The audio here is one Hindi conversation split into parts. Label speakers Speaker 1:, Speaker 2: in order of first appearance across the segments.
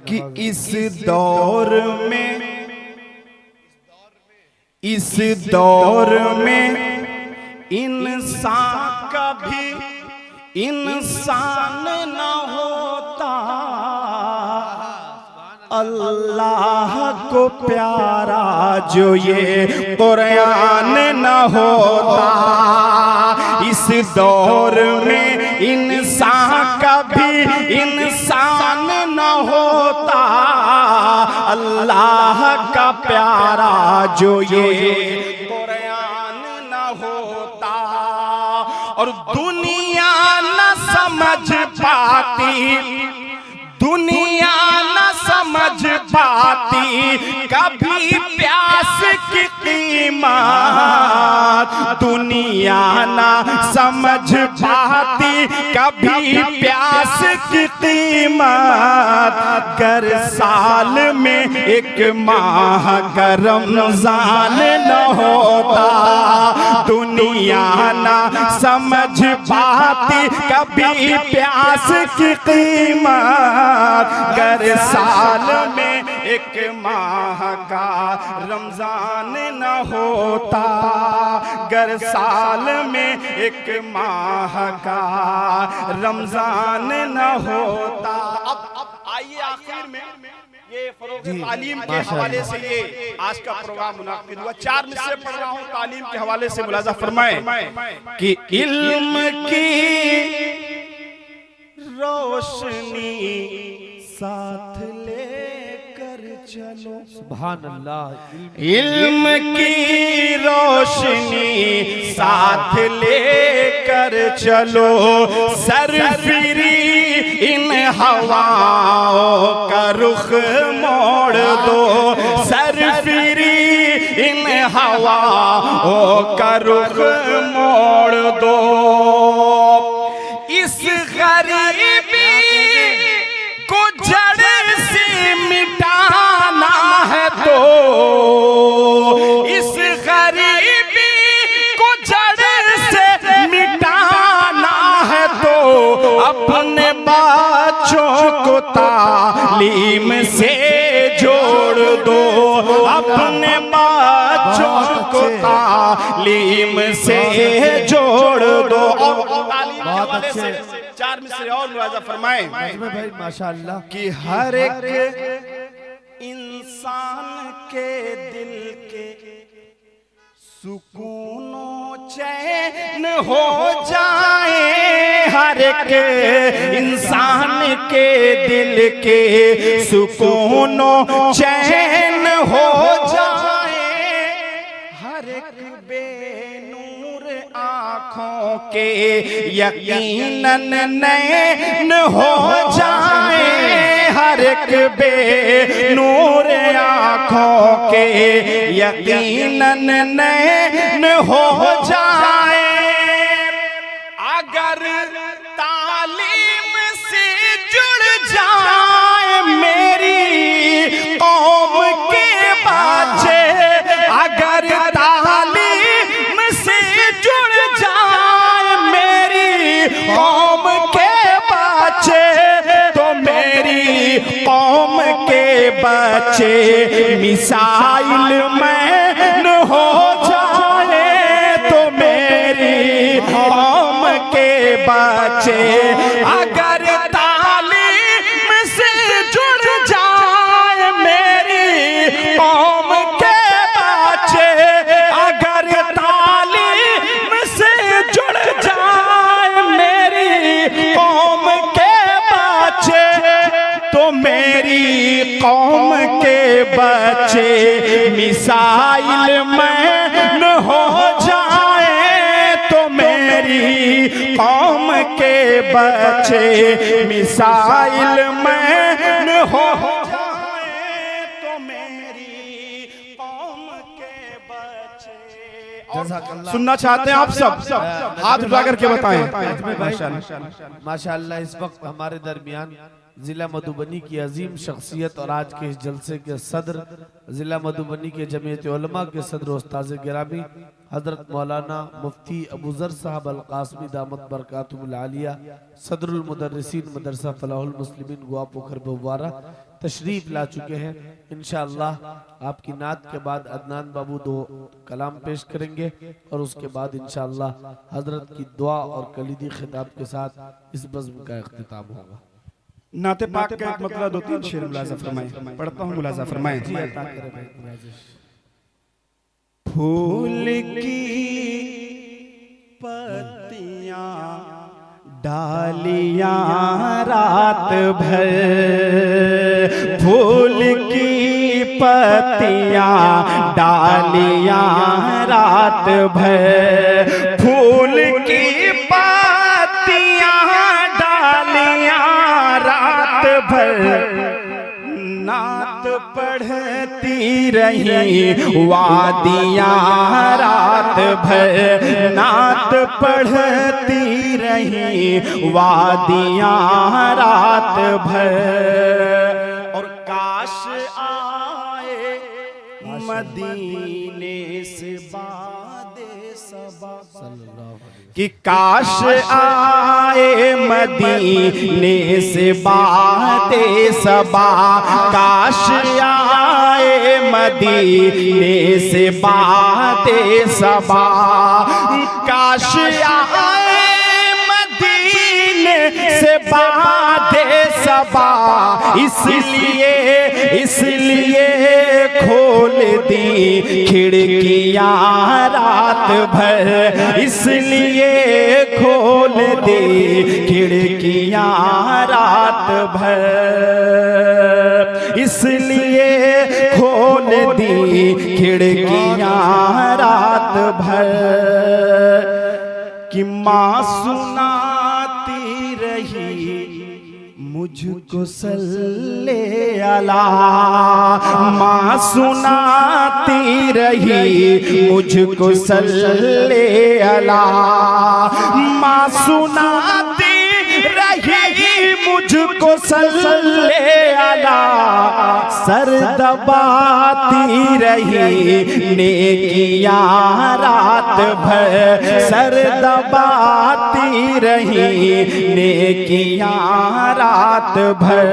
Speaker 1: कि इस दौर में इंसान कभी इंसान न होता, अल्लाह को प्यारा जो ये कुरान न होता। इस दौर में इंसान कभी इंसान न होता, अल्लाह का प्यारा जो ये कुरान न होता। और दुनिया न समझ पाती, दुनिया न समझ पाती कभी प्यास की कीमत, दुनिया न समझ पाती कभी प्यास की कीमत। गर साल में एक माह का रमजान न होता, दुनिया न समझ पाती कभी प्यास की कीमत। गर साल में एक माह का रमजान न होता, गर साल में एक माह का रमजान न होता। अब आइए आखिर में ये फरोग तालीम के हवाले से ये आज का प्रोग्राम मुनाकिद हुआ। 4 मिसरे पढ़ रहा हूँ तालीम के हवाले से, मुलाजा फरमाए कि इल्म की रोशनी साथ लेकर चलो, सुभान अल्लाह। इल्म की रोशनी साथ लेकर चलो, सरफिरी इन हवाओं का रुख मोड़ दो, सरफिरी इन हवाओं का रुख मोड़ दो। इस गरीबी को जड़ से मिटाना है तो, इस गरीबी को जड़ से मिटाना है तो, अपने बच्चों को तालीम से जोड़ दो, अपने बच्चों को तालीम से जोड़ दो। बहुत अच्छे 4 मिसरे और मुलाजा फरमाएं भाई माशाअल्लाह कि हर एक इंसान के दिल के सुकूनो चैन हो जाए, हर एक इंसान के दिल के सुकूनो चैन हो जाए, हर एक बेनूर आँखों के यकीनन नैन हो जाए, हर एक बेनूर आँखों के यकीनन नैन हो जाए। अगर तालीम से जुड़ जाए मेरी कौम के बच्चे, अगर तालीम से जुड़ जाए मेरी कौम के बच्चे, तो मेरी कौम के बच्चे मिसाइल मैन हो जाए, तो मेरी कौम के बच्चे अगर तालीम से जुड़ जाए मेरी कौम के बच्चे, अगर तालीम से जुड़ जाए मेरी कौम के बच्चे, तो मेरी कौम के बच्चे मिसाइल मैन हो जाए, तो मेरी कौम के बच्चे मिसाइल मैन हो जाए, तो मेरी कौम के बच्चे। सुनना चाहते हैं आप सब हाथ उठा करके बताएं।
Speaker 2: माशाअल्लाह इस वक्त हमारे दरमियान जिला मधुबनी की अजीम शख्सियत और आज के इस जलसे के सदर, जिला मधुबनी के जमीयत उलमा के सदर उस्ताद गिरामी हजरत मौलाना मुफ्ती अबू ज़र साहब अल कासमी दामत बरकातुहुल आलिया सदरुल मुदर्रिसीन मदरसा फलाहुल मुस्लिमीन गोवा पोखर भवारा तशरीफ ला चुके हैं। इंशाअल्लाह आपकी नात के बाद अदनान बाबू 2 कलाम पेश करेंगे और उसके बाद इंशाअल्लाह हजरत की दुआ और कलीदी खिताब के साथ इस बज़्म का इख्तिताम होगा।
Speaker 1: नाते पाक का एक मतलब 2-3 शेर मुलाजा फरमाएं, पढ़ता हूँ मुलाजा फरमाएं।
Speaker 2: जी अता करें भाई नवाजिश।
Speaker 1: फूल की पत्तियां डालियां रात भर, फूल की पत्तियां डालियां रात भर, फूल की पत्तियां डालियां रात भर, नात पढ़ती रही वादियां रात भर, नात पढ़ती रही वादियां रात भर। और काश आए मदीने से बादे सबा, कि काश आए मदीने से बाते सबा, काश आए मदीने से बाते सबा, काश आए मदीने से बाते सबा, इसलिए खोल दी खिड़कियां रात भर, इसलिए खोल दी खिड़कियां रात भर, इसलिए खोल दी खिड़कियां रात भर। कि माँ सुनाती रही मुझको सल्ले अला, माँ सुनाती रही मुझको सल्ले अला, माँ सुनाती रही मुझको सल्ले अला, सर दबाती रही नेकियां रात भर, सर दबाती रही नेकियां रात भर।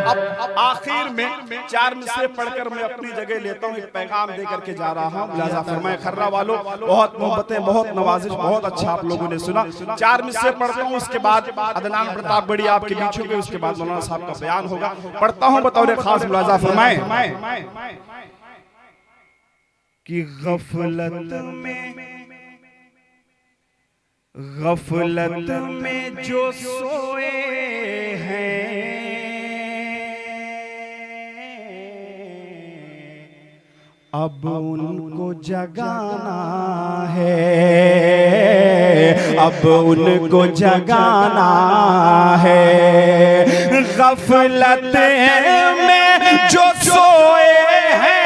Speaker 1: अब आखिर में 4 मिसरे पढ़कर मैं अपनी जगह लेता हूँ, एक पैगाम देकर के जा रहा हूँ। लिहाजा फरमाए खर्रा वालों, बहुत मोहब्बतें, बहुत नवाजिश, बहुत अच्छा आप लोगों ने सुना। 4 मिसरे पढ़ता हूँ, उसके बाद अदनान प्रताप बड़ी आपके बीच होंगे, उसके बाद मौलाना साहब का बयान होगा। पढ़ता हूँ बतौर खास मुलाजा फरमाए कि गफलत में जो सोए हैं, अब उनको जगाना है, अब उनको जगाना है। गफलत में जो सोए हैं,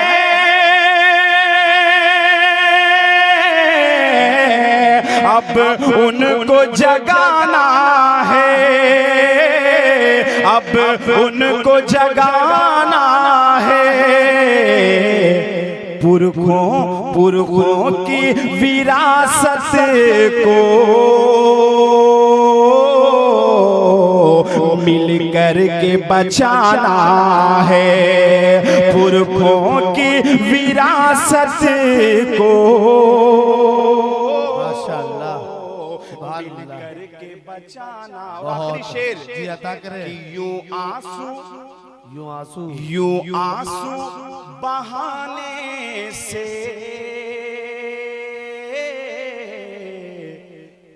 Speaker 1: अब उनको जगाना है, अब उनको जगाना है। पुरखों की विरासत को मिल कर के बचाना है, पुरखों की विरासत को मिल कर के बचाना। आखिरी शेर
Speaker 2: जी अता करें।
Speaker 1: यूं आंसू बहाने से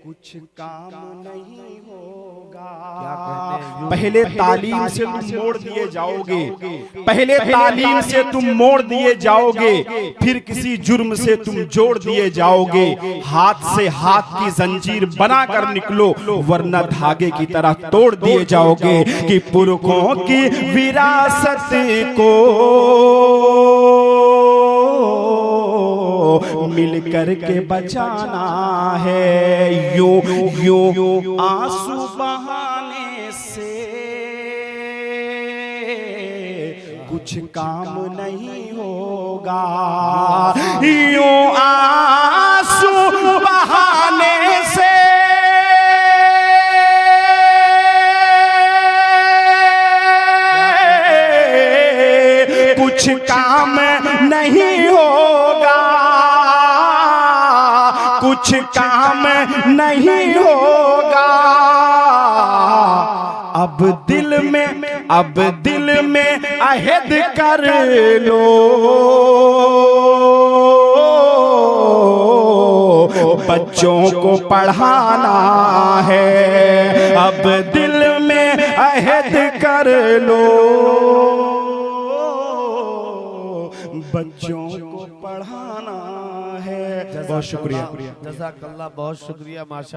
Speaker 1: कुछ काम नहीं होगा।
Speaker 2: क्या कहते हैं?
Speaker 1: पहले तालीम से तुम मोड़ दिए जाओगे, पहले तालीम से तुम मोड़ दिए जाओगे, फिर किसी जुर्म से तुम जोड़ दिए जाओगे। हाथ से हाथ की जंजीर बनाकर निकलो, वरना धागे की तरह तोड़ दिए जाओगे। कि पुरखों की विरासत को मिल कर के बचाना है। यूं आंसू बहाने से कुछ काम नहीं होगा। यूं कुछ काम नहीं होगा, कुछ काम नहीं होगा। अब दिल में अहद कर लो, बच्चों को पढ़ाना है। अब दिल में अहद कर लो, बच्चों को पढ़ाना है। बहुत शुक्रिया।
Speaker 2: जज़ाकल्लाह, बहुत शुक्रिया। माशा